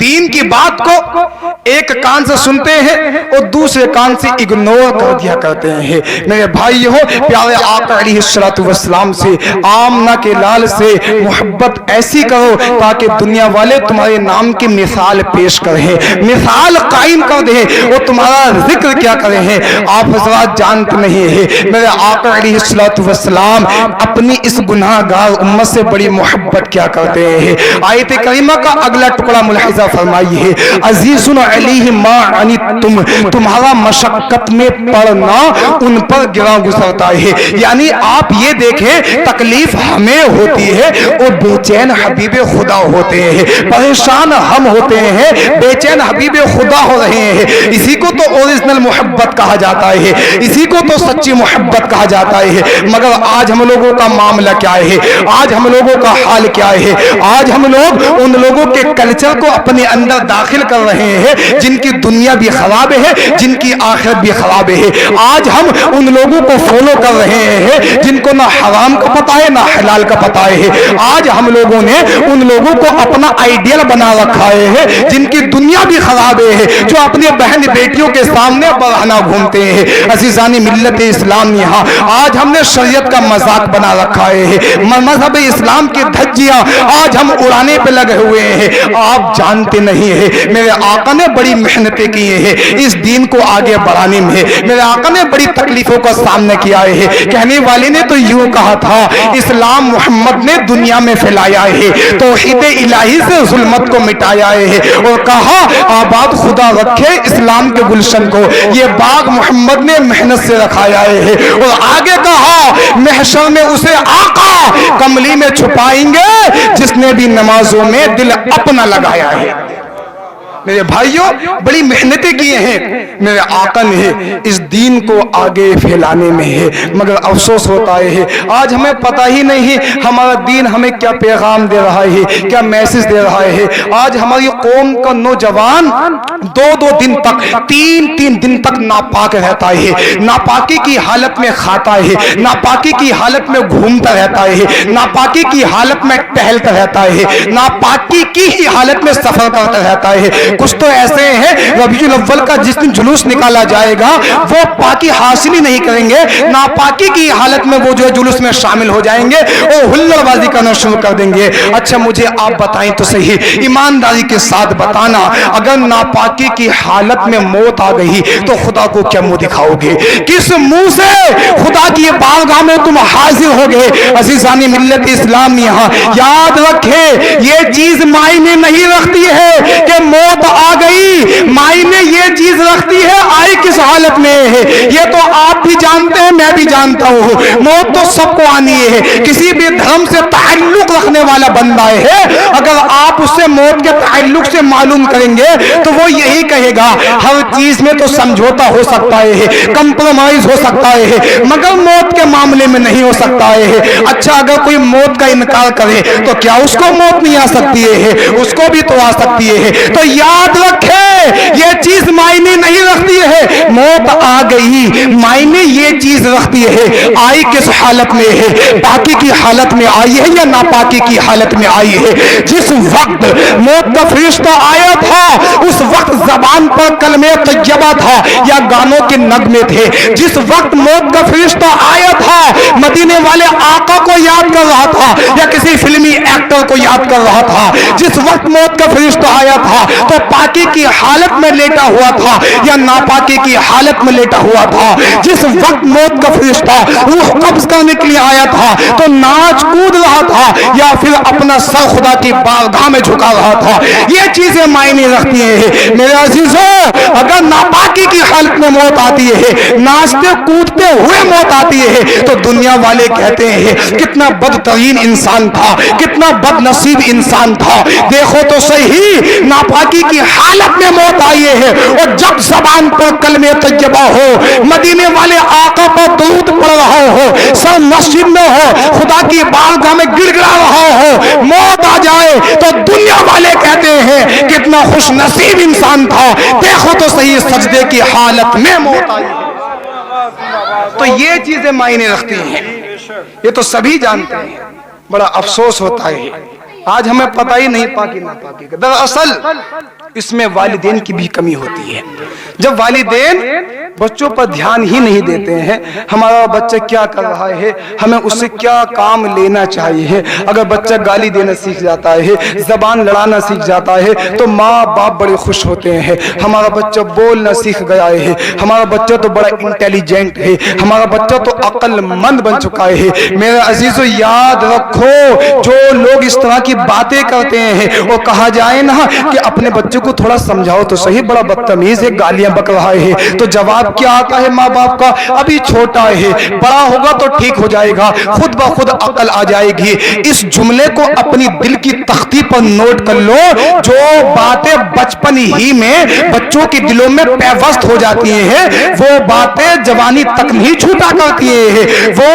دین کی بات کو ایک کان سے سنتے ہیں اور دوسرے کان سے اگنور کر دیا کرتے ہیں۔ میرے بھائیو، پیارے آقا علیہ السلام سے، آمنہ کے لال سے محبت ایسی کرو تاکہ دنیا والے تمہارے نام کی مثال پیش کریں، مثال قائم کر دیں اور تمہارا ذکر کیا کریں ہیں۔ آپ حضرات جانتے نہیں ہیں میرے آقا علیہ السلام اپنی اس گناہ گار امت سے بڑی محبت کیا کرتے ہیں۔ آیت کریمہ کا اگلا ٹکڑا ملاحظہ فرمائیے، عزیز علیہ ما عنتم، تمہارا مشقت میں پڑنا ان پر گراں گزرتا ہے۔ یعنی آپ یہ دیکھیں تکلیف ہمیں ہوتی ہے اور بے چین حبیب خدا ہوتے ہیں، پریشان ہم ہوتے ہیں، بے چین حبیب خدا ہو رہے ہیں۔ اسی کو تو اوریجنل محبت کہا جاتا ہے، اسی کو تو سچی محبت کہا جاتا ہے۔ مگر آج ہم لوگوں کا معاملہ کیا ہے، آج ہم لوگوں کا حال کیا ہے؟ آج ہم لوگ ان لوگوں کے کلچر کو اپنے اندر داخل کر رہے ہیں جن کی دنیا بھی خراب ہے، جن کی آخرت بھی خراب ہے۔ آج ہم ان لوگوں کو فالو کر رہے ہیں جن کو نہ حرام کا پتہ ہے نہ حلال کا پتہ ہے۔ آج ہم لوگوں نے ان لوگوں کو اپنا آئیڈیل بنا رکھا ہے جن کی دنیا بھی خراب ہے، جو اپنی بہن بیٹیوں کے سامنے برہنہ گھومتے ہیں۔ عزیزان ملت اسلام، یہاں آج ہم نے شریعت کا مذاق بنا رکھا ہے، مذہب اسلام کی دھجیاں آج ہم اڑانے پہ لگے ہوئے ہیں۔ آپ جانتے نہیں ہیں میرے آقا نے بڑی محنتیں کی ہیں اس دین کو آگے بڑھانے میں، میرے آقا نے بڑی تکلیفوں کا سامنا کیا ہے۔ کہنے والے نے تو یوں کہا تھا، اسلام محمد نے دنیا میں پھیلایا ہے، توحید الہی سے ظلمت کو مٹایا ہے، اور کہا آباد خدا رکھے اسلام کے گلشن کو، یہ باغ محمد نے محنت سے رکھایا ہے۔ اور آگے کہا محشر میں اسے آقا کملی میں چھپائیں گے جس نے بھی نمازوں میں دل اپنا لگایا ہے۔ میرے بھائیوں، بڑی محنتیں کیے ہیں میرے آقا نے اس دین کو آگے پھیلانے میں ہے، مگر افسوس ہوتا ہے آج ہمیں پتہ ہی نہیں ہمارا دین ہمیں کیا پیغام دے رہا ہے، کیا میسج دے رہا ہے۔ آج ہماری قوم کا نوجوان دو دن تک، تین دن تک ناپاک رہتا ہے، ناپاکی کی حالت میں کھاتا ہے، ناپاکی کی حالت میں گھومتا رہتا ہے، ناپاکی کی حالت میں ٹہلتا رہتا ہے، ناپاکی کی ہی حالت میں سفر کرتا رہتا ہے۔ کچھ تو ایسے ہیں ربیع الاول کا جس دن جلوس نکالا جائے گا وہ پاکی حاصل ہی نہیں کریں گے، ناپاکی کی حالت میں وہ جو جلوس میں شامل ہو جائیں گے اور ہلڑ بازی کرنا شروع کر دیں گے۔ اچھا مجھے آپ بتائیں تو صحیح، ایمانداری کے ساتھ بتانا، اگر ناپاکی کی حالت میں موت آ گئی تو خدا کو کیا منہ دکھاؤ گے؟ کس منہ سے خدا کی بارگاہ میں تم حاضر ہوگے؟ عزیزان ملت اسلام، یہاں یاد رکھیں یہ چیز معنی نہیں رکھتی ہے کہ موت آ گئی، معنی یہ چیز رکھتی ہے آئی کس حالت میں ہے۔ یہ تو آپ بھی جانتے ہیں، میں بھی جانتا ہوں، موت تو سب کو آنی ہے۔ کسی بھی دھرم سے تعلق رکھنے والا بندہ ہے، اگر آپ اس سے موت کے تعلق سے معلوم کریں گے تو وہ یہی کہے گا ہر چیز میں تو سمجھوتا ہو سکتا ہے، کمپرومائز ہو سکتا ہے، مگر موت کے معاملے میں نہیں ہو سکتا ہے۔ اچھا اگر کوئی موت کا انکار کرے تو کیا اس کو موت نہیں آ سکتی ہے؟ اس کو بھی تو آ سکتی ہے۔ تو یاد رکھے یہ چیز معنی نہیں رکھتی ہے موت آ گئی، معنی یہ چیز رکھتی ہے آئی کس حالت میں ہے، پاکی کی حالت میں آئی ہے یا ناپاکی کی حالت میں آئی ہے۔ جس وقت موت کا فرشتہ آیا تھا اس وقت زبان پر کلمہ طیبہ تھا یا گانوں کے نغمے تھے؟ جس وقت موت کا فرشتہ آیا تھا مدینے والے آقا کو یاد کر رہا تھا یا کسی فلمی ایکٹر کو یاد کر رہا تھا؟ جس وقت موت کا فرشتہ آیا تھا تو پاکی کی حالت میں لیٹا ہوا تھا یا ناپاکی کی حالت میں لیٹا ہوا تھا؟ جس وقت موت کا فرشتہ روح قبض کرنے کے لیے آیا تھا تو ناچ کود رہا تھا یا پھر اپنا سر خدا کی بارگاہ میں جھکا رہا تھا؟ یہ چیزیں معنی رکھتی ہیں میرے عزیزوں۔ اگر ناپاکی کی حالت میں موت آتی ہے، ناچتے کودتے ہوئے موت آتی ہے تو دنیا والے کہتے ہیں کتنا بدترین انسان تھا، کتنا بد نصیب انسان تھا۔ دیکھو تو صحیح، ناپاکی کی حالت میں موت آئی ہے اور جب زبان پر کلمہ طیبہ ہو، مدینے والے آقا پر درود پڑھ رہا ہو، سر مسجد میں ہو، خدا کی بارگاہ میں گڑ گڑا رہا ہو، موت آ جائے تو دنیا والے کہتے ہیں کتنا خوش نصیب انسان تھا۔ دیکھو تو صحیح سجدے کی حالت میں موت آئی۔ تو یہ چیزیں معنی رکھتی ہیں، یہ تو سبھی جانتے ہیں۔ بڑا افسوس ہوتا ہے آج ہمیں پتہ ہی نہیں پاکی ناپاکی کا. دراصل اس میں والدین کی بھی کمی ہوتی ہے. جب والدین بچوں پر دھیان ہی نہیں دیتے ہیں ہمارا بچہ کیا کر رہا ہے, ہمیں اس سے کیا کام لینا چاہیے. اگر بچہ گالی دینا سیکھ جاتا ہے, زبان لڑانا سیکھ جاتا ہے تو ماں باپ بڑے خوش ہوتے ہیں. ہمارا بچہ بولنا سیکھ گیا ہے, ہمارا بچہ تو بڑا انٹیلیجنٹ ہے, ہمارا بچہ تو عقل مند بن چکا ہے. میرے عزیزو یاد رکھو, جو لوگ اس طرح کی باتیں کرتے ہیں اور کہا جائے نا کہ اپنے بچے کو تھوڑا سمجھاؤ تو صحیح, بڑا بدتمیز ہے, گالیاں بک رہا ہے, تو جواب کیا آتا ہے ماں باپ کا, ابھی چھوٹا ہے, بڑا ہوگا تو ٹھیک ہو جائے گا, خود بخود عقل آ جائے گی. اس جملے کو اپنی دل کی تختی پر نوٹ کر لو. جو باتیں بچپن ہی میں بچوں کے دلوں میں پیوست ہو جاتی ہیں وہ باتیں جوانی تک نہیں چھوٹا کرتی ہیں, وہ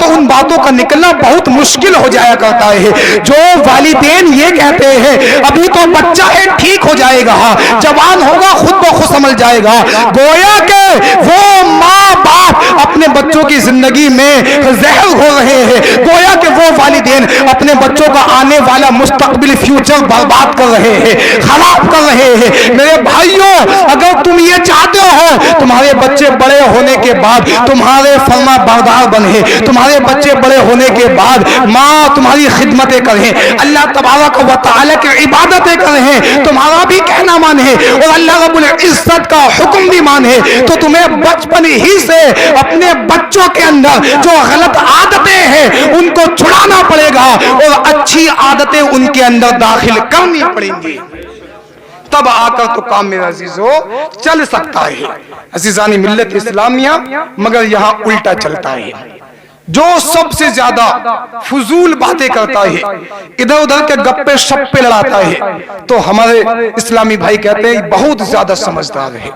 ان باتوں کا نکلنا بہت مشکل ہو جایا کرتا ہے. جو والدین یہ کہتے ہیں ابھی تو بچہ ہے ٹھیک ہو جائے گا, جوان ہوگا خود بخود سمجھ جائے گا, گویا کہ وہ ماں باپ اپنے بچوں کی زندگی میں زہر ہو رہے ہیں. گویا کہ وہ والدین اپنے بچوں کا آنے والا مستقبل فیوچر برباد کر رہے ہیں, خراب کر رہے ہیں. میرے بھائیوں, اگر تم یہ چاہتے ہو تمہارے بچے بڑے ہونے کے بعد تمہارے فرما بردار بنے, تمہارے بچے بڑے ہونے کے بعد ماں تمہاری خدمتیں کریں, اللہ تبارک و تعالی کی عبادتیں کریں, تمہارا بھی کہنا مانے اور اللہ رب العزت کا حکم بھی مانے, تو تمہیں بچپن ہی سے اپنے بچوں کے اندر جو غلط عادتیں ہیں ان کو چھڑانا پڑے گا اور اچھی عادتیں ان کے اندر داخل کرنی پڑیں گی. تب آ کر تو کام میرا عزیزو چل سکتا ہے. عزیزانی ملت اسلامیہ, مگر یہاں الٹا چلتا ہے. جو سب سے زیادہ فضول باتیں کرتا ہے, ادھر ادھر کے گپے شپے لڑاتا ہے, تو ہمارے اسلامی بھائی کہتے ہیں بہت زیادہ سمجھدار ہے,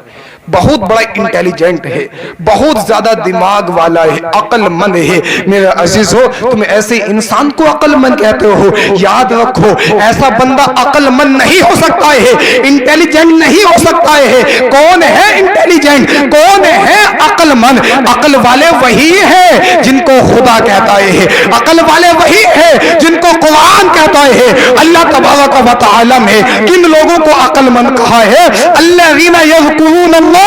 بہت بڑا انٹیلیجنٹ ہے, بہت زیادہ دماغ والا ہے, عقل مند ہے. میرے عزیز ہو, تم ایسے انسان کو عقل مند کہتے ہو, یاد رکھو ایسا بندہ عقل مند نہیں ہو سکتا ہے, انٹیلیجنٹ نہیں ہو سکتا ہے. کون ہے انٹیلیجنٹ, کون ہے عقل مند؟ عقل والے وہی ہیں جن کو خدا کہتا ہے, عقل والے وہی ہیں جن کو قرآن کہتا ہے. اللہ تبارک و تعالی نے کن لوگوں کو عقل مند کہا ہے؟ الذین یذکرون اللہ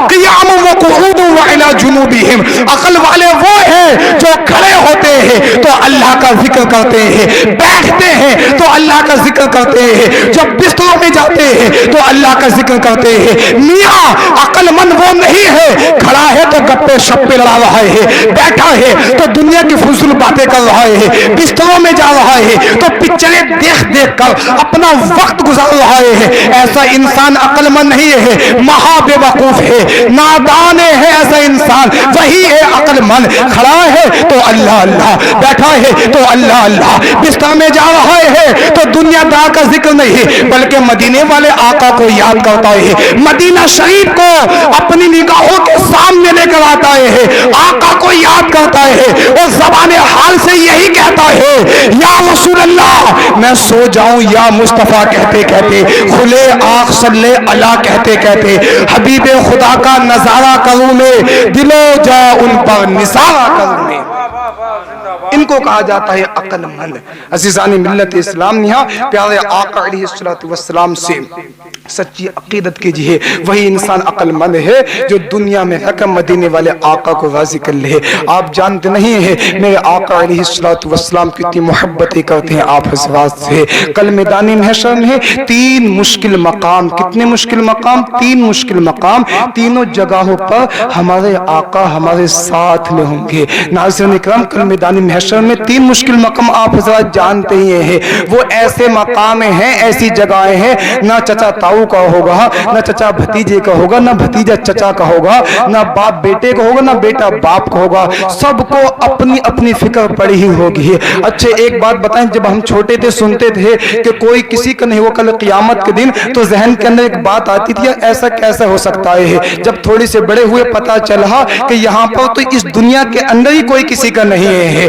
قیاما وقعودا وعلی جنوبہم. عقل والے وہ ہیں جو کھڑے ہوتے ہیں تو اللہ کا ذکر کرتے ہیں, بیٹھتے ہیں تو اللہ کا ذکر کرتے ہیں, جب بستروں میں جاتے ہیں تو اللہ کا ذکر کرتے ہیں. میاں عقل مند وہ نہیں ہے کھڑا ہے تو گپے شپے لڑا رہا ہے, بیٹھا ہے تو دنیا کی فضول باتیں کر رہا ہے, بستروں میں جا رہا ہے تو پکچریں دیکھ دیکھ کر اپنا وقت گزار رہا ہے. ایسا انسان عقل مند نہیں ہے, مہا بے وقوف ہے, نادان ہے. ایسا انسان وہی ہے عقل مند, کھڑا ہے تو اللہ اللہ, بیٹھا ہے تو اللہ اللہ, بستر میں جا رہا ہے تو دنیا دار کا ذکر نہیں بلکہ مدینے والے آقا کو یاد کرتا ہے, مدینہ شریف کو اپنی نگاہوں کے سامنے لے کر آتا ہے, آقا کو یاد کرتا ہے اور زبان حال سے یہی کہتا ہے یا رسول اللہ. میں سو جاؤں یا مصطفیٰ کہتے کہتے, کھلے آنکھ صلی اللہ کہتے کہتے حبیب خدا کا نظارہ کروں میں, دلو جا ان پر نثارہ کروں میں. ان کو کہا جاتا ہے عقل مند. عزیزانی ملت اسلامیہ, پیارے آقا علیہ السلام سے سچی عقیدت کیجئے, وہی انسان عقل مند ہے جو دنیا میں حکم مدینے والے آقا کو راضی کر لے. آپ جانتے نہیں ہیں میرے آقا علیہ السلام کتنی محبتیں کرتے ہیں آپ حضرات سے. کل میدان محشر میں 3 مشکل مقام, کتنے مشکل مقام؟ 3 مشکل مقام, تینوں جگہوں پر ہمارے آقا ہمارے ساتھ میں ہوں گے. ناظرین اکرام, کل میدان محشر میں 3 مشکل مقام آپ حضرات جانتے ہی ہیں. وہ ایسے مقام ہیں, ایسی جگہیں ہیں, نہ چچا تاؤ کا ہوگا, نہ چچا بھتیجے کا ہوگا, نہ بھتیجا چچا کا ہوگا, نہ باپ بیٹے کا ہوگا, نہ بیٹا باپ کا ہوگا. سب کو اپنی اپنی فکر پڑی ہی ہوگی. اچھا ایک بات بتائیں, جب ہم چھوٹے تھے سنتے تھے کہ کوئی کسی کا نہیں ہوا کل قیامت کے دن, تو ذہن کے اندر ایک بات آتی تھی ایسا کیسا ہو سکتا ہے. جب تھوڑی سے بڑے ہوئے پتا چلا کہ یہاں پر تو اس دنیا کے اندر ہی کوئی کسی کا نہیں ہے,